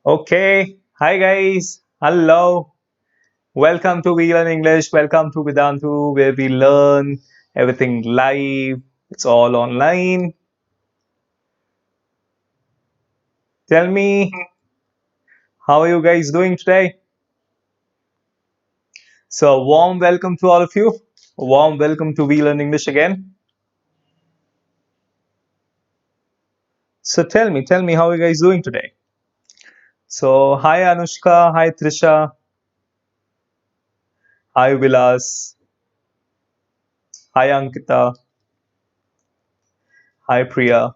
Okay, hi guys, hello, welcome to We Learn English, welcome to Vedantu, where we learn everything live, it's all online. Tell me, how are you guys doing today? So, warm welcome to all of you, a warm welcome to We Learn English again. So, tell me, how are you guys doing today? So, hi Anushka, hi Trisha, hi Vilas, hi Ankita, hi Priya.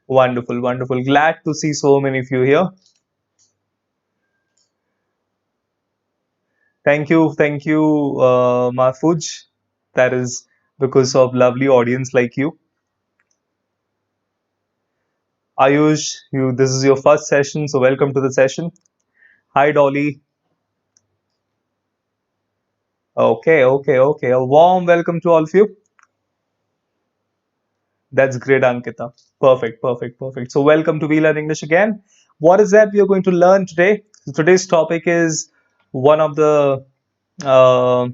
Wonderful, wonderful. Glad to see so many of you here. Thank you, Mahfuj. That is because of lovely audience like you. Ayush, this is your first session, so welcome to the session. Hi, Dolly. Okay. A warm welcome to all of you. That's great, Ankita. Perfect. So welcome to We Learn English again. What is that we are going to learn today? So today's topic is one of the uh,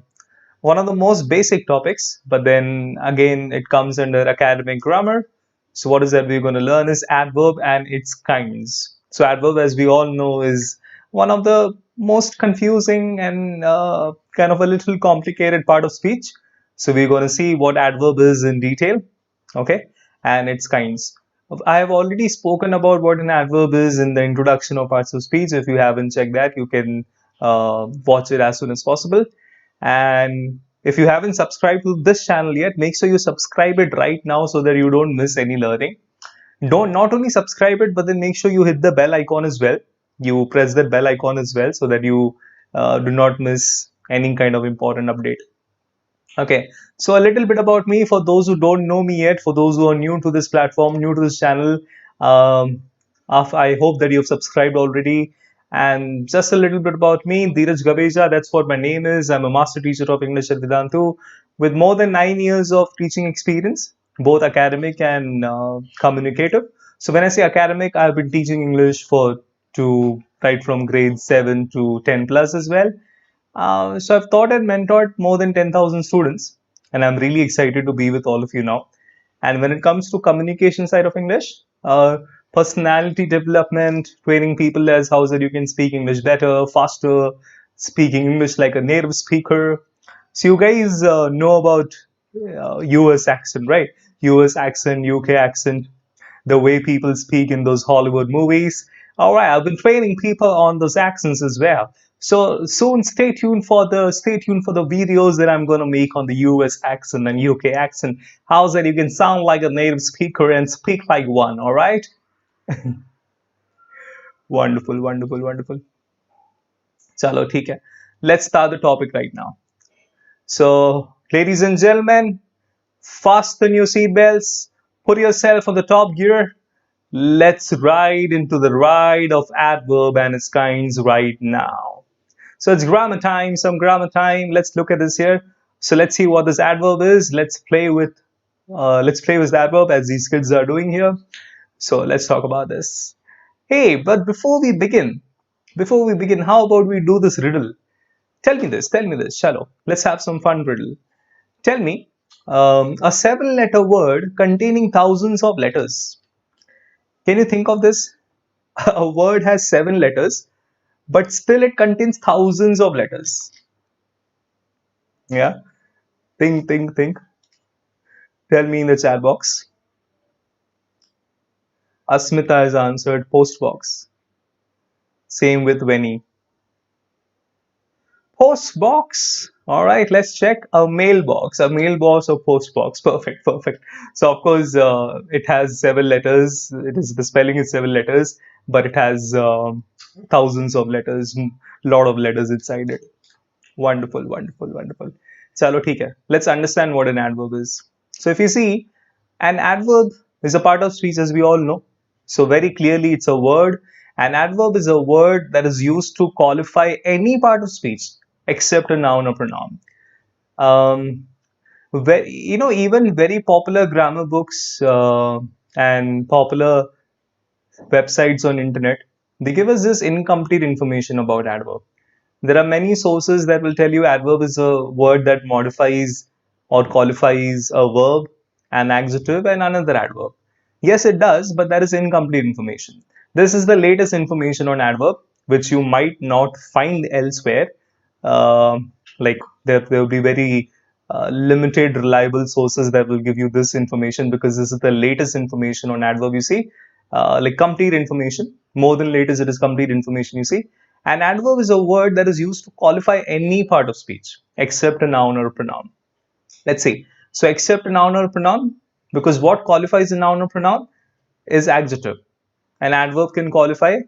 one of the most basic topics, but then again it comes under academic grammar. So what is that we're going to learn is adverb and its kinds. So adverb, as we all know, is one of the most confusing and kind of a little complicated part of speech. So we're going to see what adverb is in detail, okay, and its kinds. I have already spoken about what an adverb is in the introduction of parts of speech. If you haven't checked that, you can watch it as soon as possible. And if you haven't subscribed to this channel yet, make sure you subscribe it right now so that you don't miss any learning. Don't not only subscribe it, but then make sure you hit the bell icon as well. You press that bell icon as well so that you do not miss any kind of important update. Okay, so a little bit about me for those who don't know me yet, for those who are new to this platform, new to this channel. Um, I hope that you've subscribed already. And just a little bit about me, Dhiraj Gabeja, that's what my name is. I'm a master teacher of English at Vedantu with more than 9 years of teaching experience, both academic and communicative. So when I say academic, I've been teaching English for to right from grade 7 to 10 plus as well. So I've taught and mentored more than 10,000 students, and I'm really excited to be with all of you now. And when it comes to communication side of English, personality development, training people as how that you can speak English better, faster, speaking English like a native speaker. So you guys know about US accent, right? US accent, UK accent, the way people speak in those Hollywood movies. All right, I've been training people on those accents as well. So soon, stay tuned for the videos that I'm gonna make on the US accent and UK accent. How's that you can sound like a native speaker and speak like one? All right, wonderful. Chalo, theek hai. Let's start the topic right now. So, ladies and gentlemen, fasten your seatbelts, put yourself on the top gear. Let's ride into the ride of adverb and its kinds right now. So it's grammar time, some grammar time. Let's look at this here. So let's see what this adverb is. Let's play with the adverb as these kids are doing here. So let's talk about this. Hey, but before we begin, how about we do this riddle? Tell me this, Chalo. Let's have some fun riddle. Tell me, a 7-letter word containing thousands of letters. Can you think of this? A word has 7 letters, but still it contains thousands of letters. Yeah, think. Tell me in the chat box. Asmita has answered post box. Same with Venny. Post box. All right, let's check a mailbox. A mailbox or post box. Perfect. So of course, it has 7 letters. It is the spelling is 7 letters, but it has thousands of letters, lot of letters inside it. Wonderful. Chalo, theek hai. Let's understand what an adverb is. So if you see, an adverb is a part of speech as we all know. So very clearly it's a word. An adverb is a word that is used to qualify any part of speech except a noun or pronoun. Even very popular grammar books and popular websites on internet, they give us this incomplete information about adverb. There are many sources that will tell you adverb is a word that modifies or qualifies a verb, an adjective, and another adverb. Yes, it does, but that is incomplete information. This is the latest information on adverb, which you might not find elsewhere. Like there will be very limited reliable sources that will give you this information, because this is the latest information on adverb. You see, like complete information, more than latest, it is complete information. You see, an adverb is a word that is used to qualify any part of speech except a noun or a pronoun. Let's see. So except a noun or a pronoun, because what qualifies a noun or pronoun is adjective. An adverb can qualify.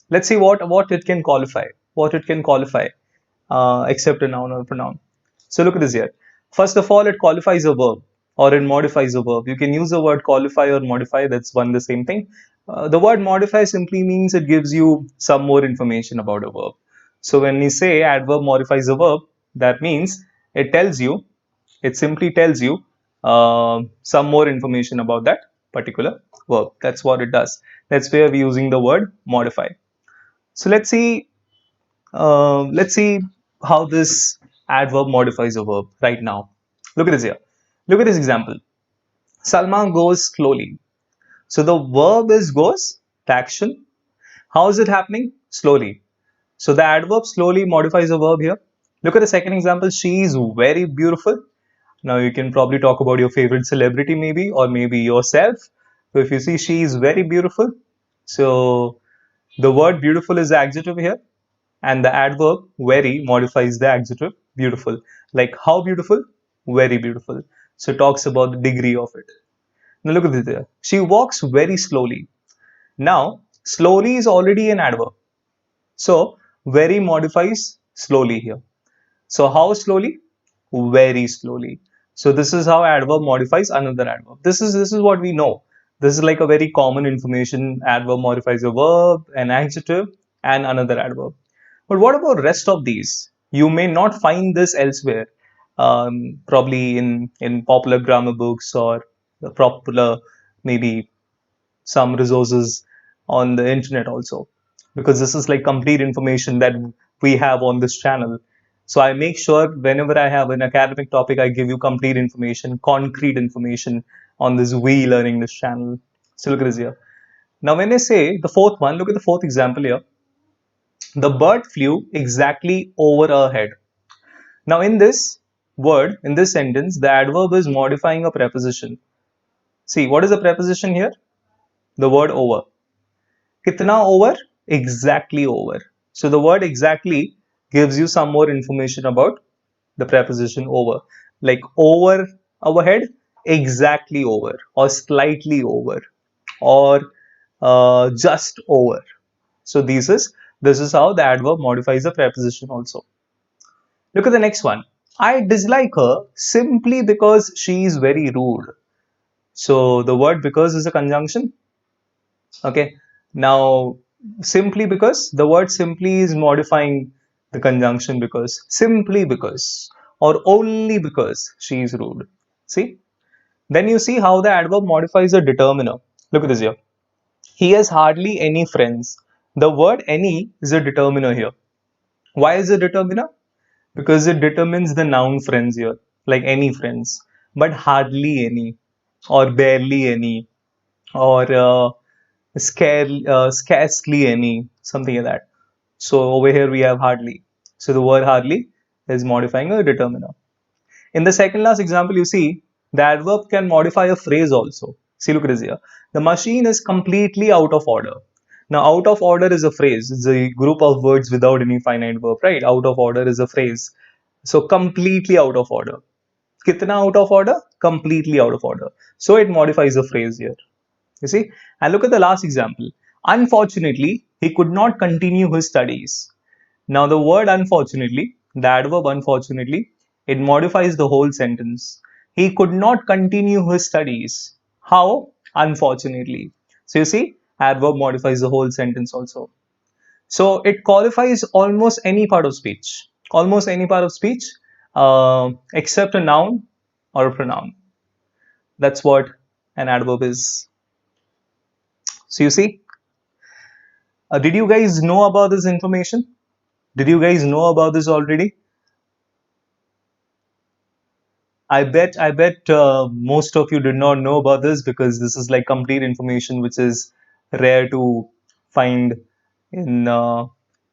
Let's see what it can qualify. What it can qualify, except a noun or a pronoun. So look at this here. First of all, it qualifies a verb or it modifies a verb. You can use the word qualify or modify. That's one the same thing. The word modify simply means it gives you some more information about a verb. So when we say adverb modifies a verb, that means it tells you, it simply tells you some more information about that particular verb. That's what it does. That's where we're using the word modify. So let's see how this adverb modifies a verb right now. Look at this here. Look at this example. Salma goes slowly. So the verb is goes, the action. How is it happening? Slowly. So the adverb slowly modifies a verb here. Look at the second example. She is very beautiful. Now you can probably talk about your favorite celebrity maybe, or maybe yourself. So if you see she is very beautiful, so the word beautiful is the adjective here, and the adverb very modifies the adjective beautiful. Like how beautiful? Very beautiful. So it talks about the degree of it. Now look at this there. She walks very slowly. Now slowly is already an adverb. So very modifies slowly here. So how slowly? Very slowly. So this is how adverb modifies another adverb. This is what we know. This is like a very common information. Adverb modifies a verb, an adjective, and another adverb. But what about rest of these? You may not find this elsewhere. Probably in popular grammar books or the popular maybe some resources on the internet also, because this is like complete information that we have on this channel. So I make sure whenever I have an academic topic, I give you complete information, concrete information on this We Learn English channel. So look at this here. Now when I say the fourth one, look at the fourth example here. The bird flew exactly over her head. Now in this word, in this sentence, the adverb is modifying a preposition. See, what is the preposition here? The word over. Kitna over? Exactly over. So the word exactly gives you some more information about the preposition over. Like over our head, exactly over, or slightly over, or just over. So this is how the adverb modifies the preposition also. Look at the next one. I dislike her simply because she is very rude. So the word because is a conjunction. Okay. Now simply because, the word simply is modifying the conjunction because, simply because or only because she is rude. See? Then you see how the adverb modifies a determiner. Look at this here. He has hardly any friends. The word any is a determiner here. Why is it determiner? Because it determines the noun friends here, like any friends, but hardly any, or barely any, or scarcely any, something like that. So over here we have hardly. So the word hardly is modifying a determiner. In the second last example, you see the adverb can modify a phrase also. See, look at this here. The machine is completely out of order. Now, out of order is a phrase. It's a group of words without any finite verb, right? Out of order is a phrase. So, completely out of order. Kitna out of order? Completely out of order. So, it modifies a phrase here. You see? And look at the last example. Unfortunately, he could not continue his studies. Now the word unfortunately, the adverb unfortunately, it modifies the whole sentence. He could not continue his studies. How? Unfortunately. So you see, adverb modifies the whole sentence also. So it qualifies almost any part of speech. Almost any part of speech, except a noun or a pronoun. That's what an adverb is. So you see, did you guys know about this information? Did you guys know about this already? I bet most of you did not know about this, because this is like complete information which is rare to find in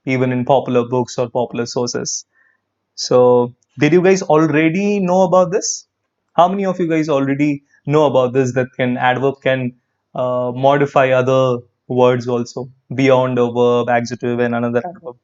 even in popular books or popular sources. So, did you guys already know about this? How many of you guys already know about this, that can adverb can modify other words also beyond a verb, adjective, and another adverb?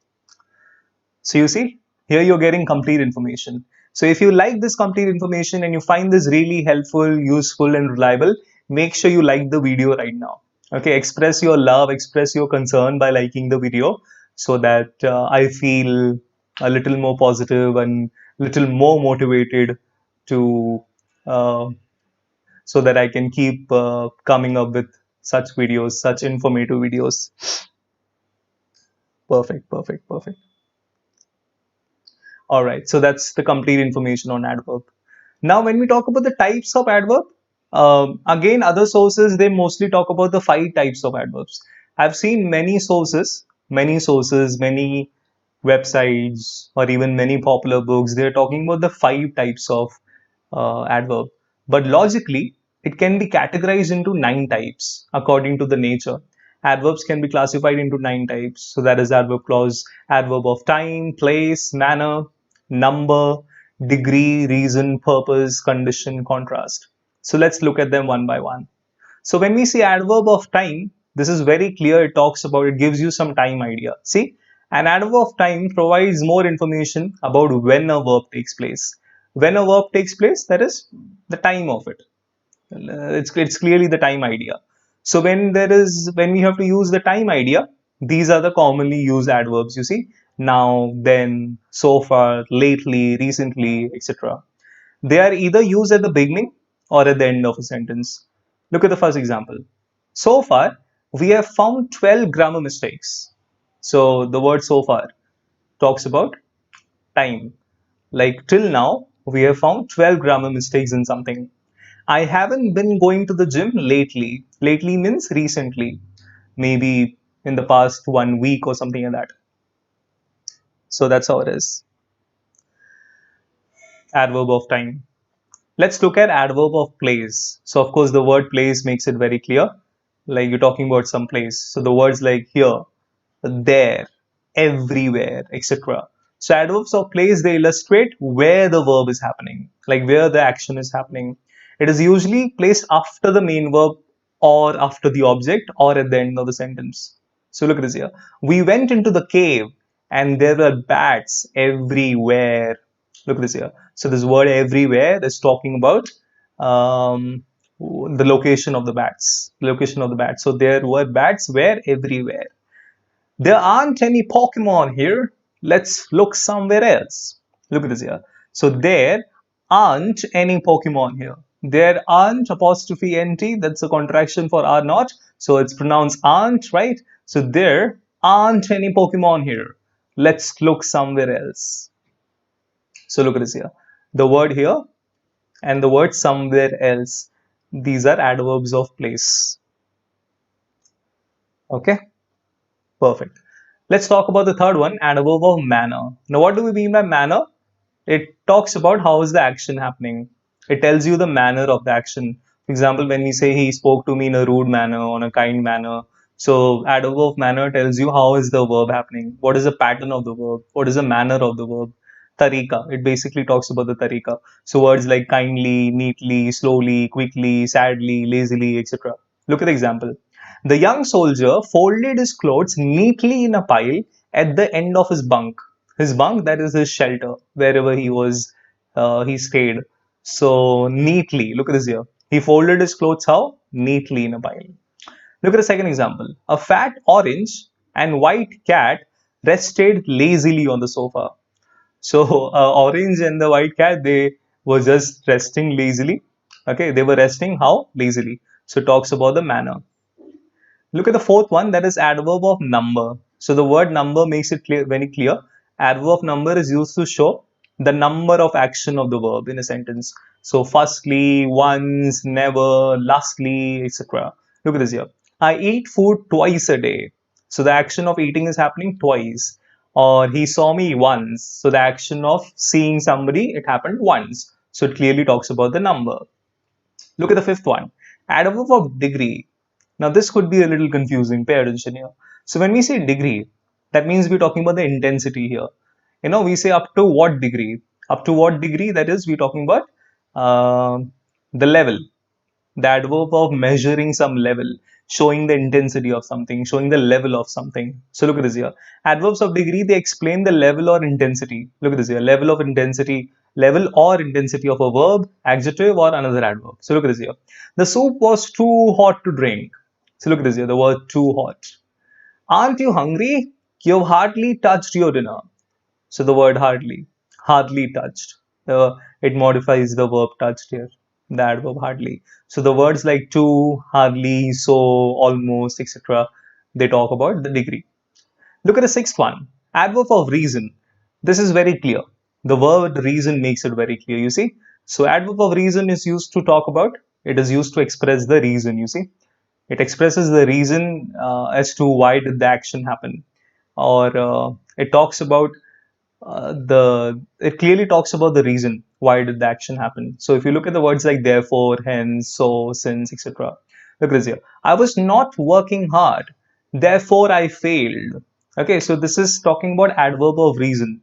So you see, here you're getting complete information. So if you like this complete information and you find this really helpful, useful, and reliable, make sure you like the video right now. Okay, express your love, express your concern by liking the video, so that I feel a little more positive and little more motivated to so that I can keep coming up with such videos, such informative videos. Perfect, perfect, perfect. All right, so that's the complete information on adverb. Now, when we talk about the types of adverb, again, other sources, they mostly talk about the 5 types of adverbs. I've seen many websites, or even many popular books, they're talking about the 5 types of adverb. But logically, it can be categorized into 9 types according to the nature. Adverbs can be classified into 9 types. So that is adverb clause, adverb of time, place, manner, number, degree, reason, purpose, condition, contrast. So let's look at them one by one. So when we see adverb of time, this is very clear. It talks about, it gives you some time idea. See, an adverb of time provides more information about when a verb takes place. When a verb takes place, that is the time of it. It's clearly the time idea. So when we have to use the time idea, these are the commonly used adverbs. You see, now, then, so far, lately, recently, etc. They are either used at the beginning or at the end of a sentence. Look at the first example. So far, we have found 12 grammar mistakes. So the word so far talks about time. Like till now, we have found 12 grammar mistakes in something. I haven't been going to the gym lately. Lately means recently, maybe in the past 1 week or something like that. So that's how it is. Adverb of time. Let's look at adverb of place. So of course the word place makes it very clear. Like you're talking about some place. So the words like here, there, everywhere, etc. So adverbs of place, they illustrate where the verb is happening, like where the action is happening. It is usually placed after the main verb, or after the object, or at the end of the sentence. So look at this here. We went into the cave and there were bats everywhere. Look at this here. So this word everywhere is talking about the location of the bats. Location of the bats. So there were bats were everywhere. There aren't any Pokemon here. Let's look somewhere else. Look at this here. So there aren't any Pokemon here. There aren't apostrophe nt. That's a contraction for are not. So it's pronounced aren't, right? So there aren't any Pokemon here. Let's look somewhere else. So look at this here. The word here and the word somewhere else. These are adverbs of place. Okay. Perfect. Let's talk about the third one, adverb of manner. Now, what do we mean by manner? It talks about how is the action happening. It tells you the manner of the action. For example, when we say he spoke to me in a rude manner, on a kind manner. So, adverb of manner tells you how is the verb happening. What is the pattern of the verb? What is the manner of the verb? Tarika. It basically talks about the tarika. So, words like kindly, neatly, slowly, quickly, sadly, lazily, etc. Look at the example. The young soldier folded his clothes neatly in a pile at the end of his bunk. His bunk, that is his shelter, wherever he was, he stayed. So neatly, look at this here. He folded his clothes how? Neatly in a pile. Look at the second example. A fat orange and white cat rested lazily on the sofa. So orange and the white cat, they were just resting lazily. Okay, they were resting how? Lazily. So it talks about the manner. Look at the fourth one, that is adverb of number. So the word number makes it clear, very clear. Adverb of number is used to show the number of action of the verb in a sentence. So firstly, once, never, lastly, etc. Look at this here. I eat food twice a day. So the action of eating is happening twice. Or he saw me once. So the action of seeing somebody, it happened once. So it clearly talks about the number. Look at the fifth one. Adverb of degree. Now this could be a little confusing. Pay attention here. So when we say degree, that means we're talking about the intensity here. We say up to what degree. Up to what degree, that is, we're talking about the level, the adverb of measuring some level, showing the intensity of something, showing the level of something. So look at this here. Adverbs of degree, they explain the level or intensity. Look at this here. Level of intensity, level or intensity of a verb, adjective, or another adverb. So look at this here. The soup was too hot to drink. So look at this here. The word too hot. Aren't you hungry? You've hardly touched your dinner. So the word hardly touched. It modifies the verb touched here, the adverb hardly. So the words like to, hardly, so, almost, etc. They talk about the degree. Look at the sixth one, adverb of reason. This is very clear. The word reason makes it very clear, you see. So adverb of reason is used to talk about, it is used to express the reason, you see. It expresses the reason as to why did the action happen. Or it talks about it clearly talks about the reason why did the action happen. So if you look at the words like therefore, hence, so, since, etc. Look at this here. I was not working hard, therefore I failed. Okay, so this is talking about adverb of reason.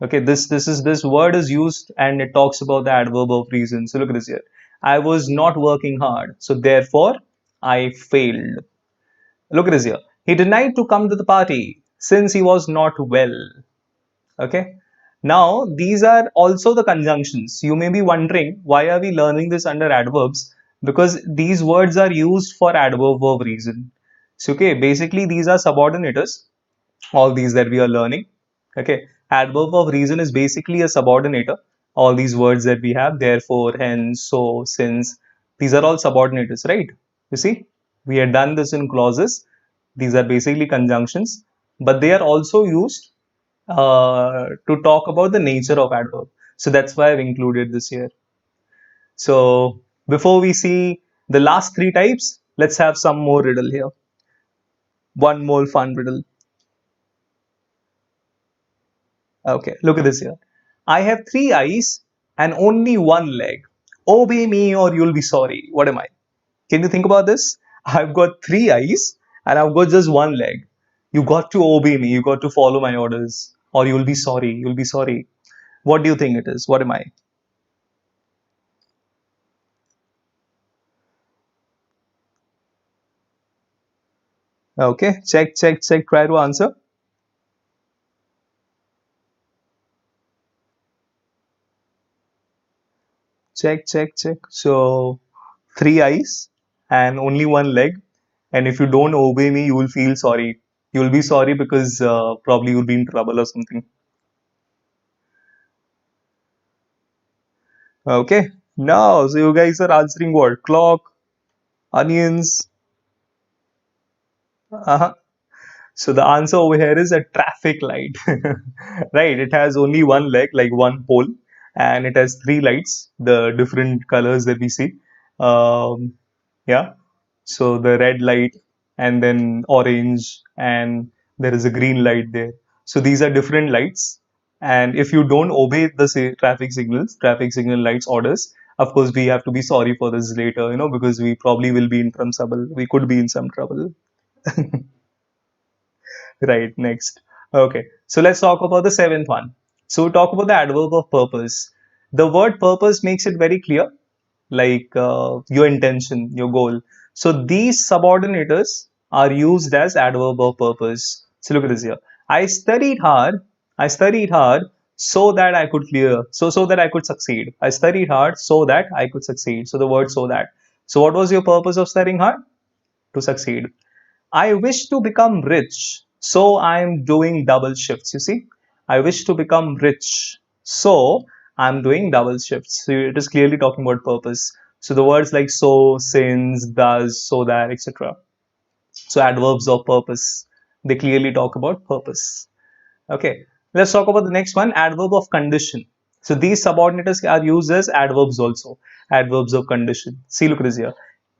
Okay, this word is used and it talks about the adverb of reason. So look at this here. I was not working hard, so therefore I failed. Look at this here. He denied to come to the party since he was not well. Okay. Now, these are also the conjunctions. You may be wondering, why are we learning this under adverbs? Because these words are used for adverb of reason. So, okay, basically these are subordinators, all these that we are learning. Okay, adverb of reason is basically a subordinator. All these words that we have, therefore, hence, so, since, these are all subordinators, right? You see, we had done this in clauses. These are basically conjunctions, but they are also used to talk about the nature of adverb. So that's why I've included this here. So before we see the last three types, let's have some more riddle here. One more fun riddle. Okay, look at this here. I have 3 eyes and only 1 leg. Obey me or you'll be sorry. What am I? Can you think about this? I've got 3 eyes and I've got just 1 leg. You got to obey me. You got to follow my orders or you'll be sorry. You'll be sorry. What do you think it is? What am I? Okay, check. Try to answer. Check. So, 3 eyes and only 1 leg. And if you don't obey me, you will feel sorry. You will be sorry because probably you'll be in trouble or something. Okay. Now, so you guys are answering what? Clock, onions. So the answer over here is a traffic light. Right? It has only 1 leg, like 1 pole, and it has 3 lights, the different colors that we see. Yeah. So the red light, and then orange, and there is a green light there. So these are different lights. And if you don't obey the traffic signal lights orders, of course, we have to be sorry for this later, because we probably will be in some trouble. We could be in some trouble. Right, next. Okay, so let's talk about the 7th one. So we talk about the adverb of purpose. The word purpose makes it very clear, like your intention, your goal. So these subordinators are used as adverb of purpose. So look at this here. I studied hard. I studied hard so that I could clear. So that I could succeed. I studied hard so that I could succeed. So the word so that. So what was your purpose of studying hard? To succeed. I wish to become rich, so I'm doing double shifts. You see, I wish to become rich, so I'm doing double shifts. So it is clearly talking about purpose. So the words like so, since, thus, so that, etc. So adverbs of purpose, they clearly talk about purpose. Okay, let's talk about the next one, adverb of condition. So these subordinates are used as adverbs also, adverbs of condition. See, look at this here.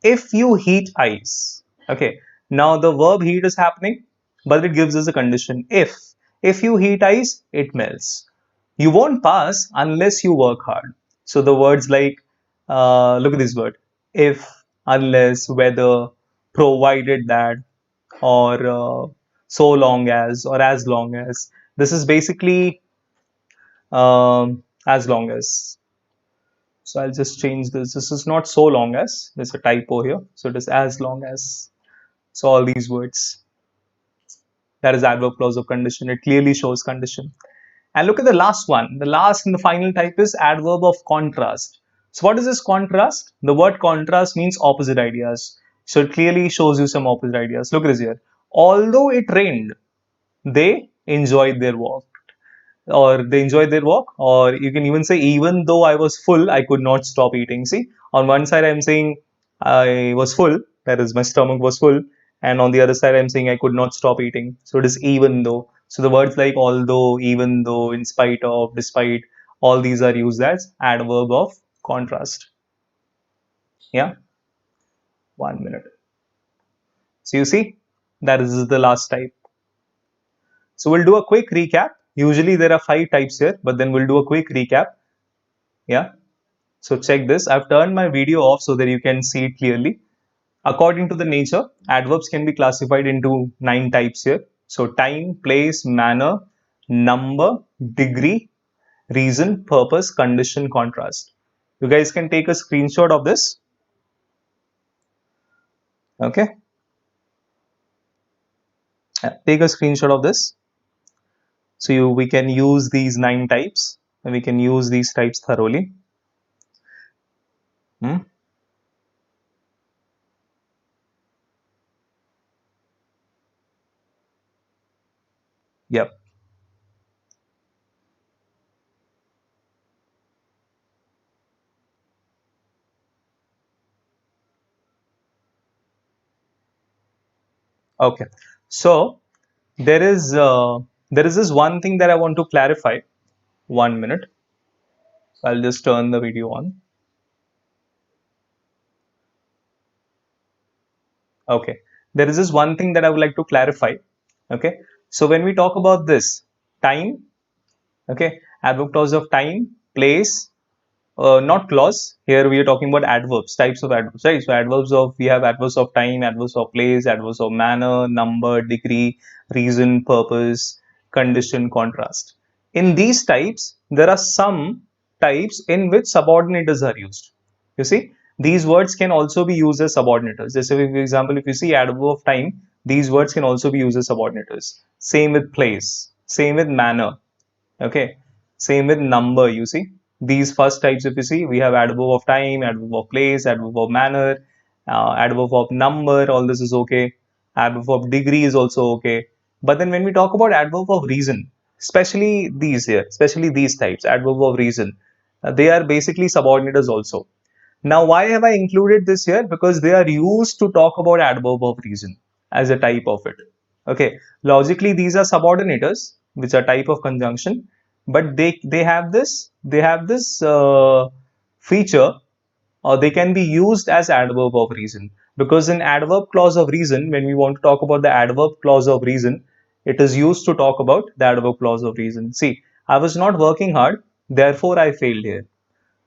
If you heat ice, okay, now the verb heat is happening, but it gives us a condition. If you heat ice, it melts. You won't pass unless you work hard. So the words like, look at this word, if, unless, whether, provided that, or so long as, or as long as. This is basically as long as. So I'll just change this. This is not so long as. There's a typo here. So it is as long as. So all these words. That is adverb clause of condition. It clearly shows condition. And look at the last one. The last and the final type is adverb of contrast. So what is this contrast? The word contrast means opposite ideas. So it clearly shows you some opposite ideas. Look at this here. Although it rained, they enjoyed their walk. Or they enjoyed their walk. Or you can even say, even though I was full, I could not stop eating. See, on one side I'm saying I was full, that is my stomach was full. And on the other side I'm saying I could not stop eating. So it is even though. So the words like although, even though, in spite of, despite, all these are used as adverb of contrast. Yeah. 1 minute. So you see, that is the last type. So we'll do a quick recap. Usually there are 5 types here, but then we'll do a quick recap. Yeah. So check this. I've turned my video off so that you can see it clearly. According to the nature, adverbs can be classified into 9 types here. So time, place, manner, number, degree, reason, purpose, condition, contrast. You guys can take a screenshot of this. Okay. Take a screenshot of this. So we can use these 9 types and we can use these types thoroughly. Yep. Okay. So there is this one thing that I want to clarify. 1 minute. So I'll just turn the video on. Okay. There is this one thing that I would like to clarify. Okay. So when we talk about this time, okay, adverb clause of time, place, not clause. Here we are talking about adverbs, types of adverbs, right? So we have adverbs of time, adverbs of place, adverbs of manner, number, degree, reason, purpose, condition, contrast. In these types, there are some types in which subordinators are used. You see, these words can also be used as subordinators. Just for example, if you see adverb of time, these words can also be used as subordinators. Same with place, same with manner, okay, same with number. You see, these first types, if you see, we have adverb of time, adverb of place, adverb of manner, adverb of number, all this is okay. Adverb of degree is also okay. But then when we talk about adverb of reason, especially these here, especially these types, adverb of reason, they are basically subordinators also. Now, why have I included this here? Because they are used to talk about adverb of reason as a type of it. Okay, logically these are subordinators, which are type of conjunction, but they have this feature, or they can be used as adverb of reason. Because in adverb clause of reason, when we want to talk about the adverb clause of reason, it is used to talk about the adverb clause of reason. See, I was not working hard, therefore I failed here.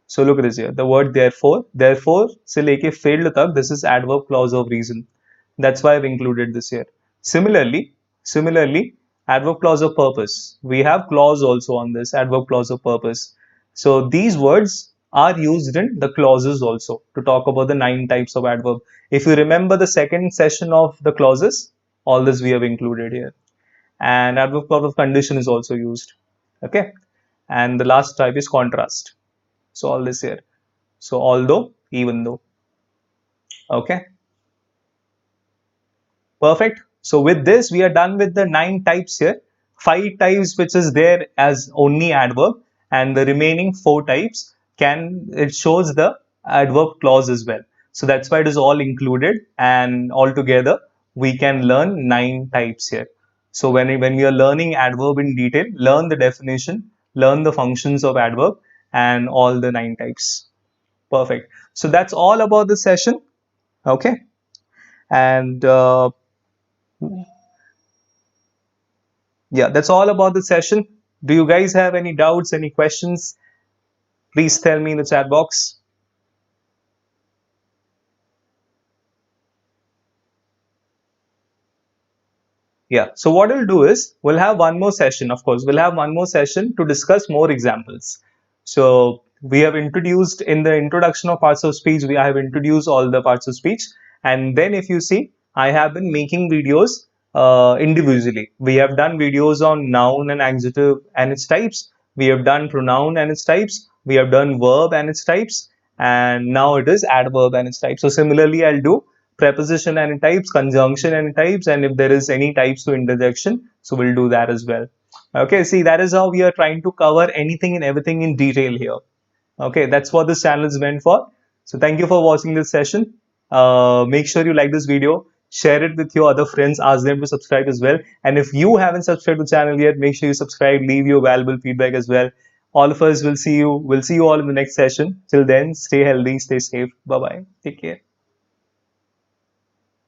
So look at this here. The word therefore se leke failed tak, this is adverb clause of reason. That's why I've included this here. Similarly, adverb clause of purpose. We have clause also on this, adverb clause of purpose. So these words are used in the clauses also to talk about the 9 types of adverb. If you remember the second session of the clauses, all this we have included here. And adverb clause of condition is also used. Okay. And the last type is contrast. So all this here. So although, even though. Okay. Perfect. So with this, we are done with the 9 types here. 5 types which is there as only adverb, and the remaining 4 types it shows the adverb clause as well. So that's why it is all included, and altogether we can learn 9 types here. So when we are learning adverb in detail, learn the definition, learn the functions of adverb, and all the 9 types. Perfect. So that's all about this session. Okay. And yeah, that's all about the session. Do you guys have any doubts, any questions? Please tell me in the chat box. Yeah, so what we'll do is we'll have one more session. Of course, we'll have one more session to discuss more examples. So we have introduced in the introduction of parts of speech, I have introduced all the parts of speech. And then if you see, I have been making videos individually. We have done videos on noun and adjective and its types. We have done pronoun and its types. We have done verb and its types. And now it is adverb and its types. So similarly, I'll do preposition and types, conjunction and types, and if there is any types to interjection, so we'll do that as well. Okay, see, that is how we are trying to cover anything and everything in detail here. Okay, that's what this channel is meant for. So thank you for watching this session. Make sure you like this video, share it with your other friends, ask them to subscribe as well. And if you haven't subscribed to the channel yet, make sure you subscribe, leave your valuable feedback as well. All of us will see you. We'll see you all in the next session. Till then, stay healthy, stay safe. Bye bye. Take care.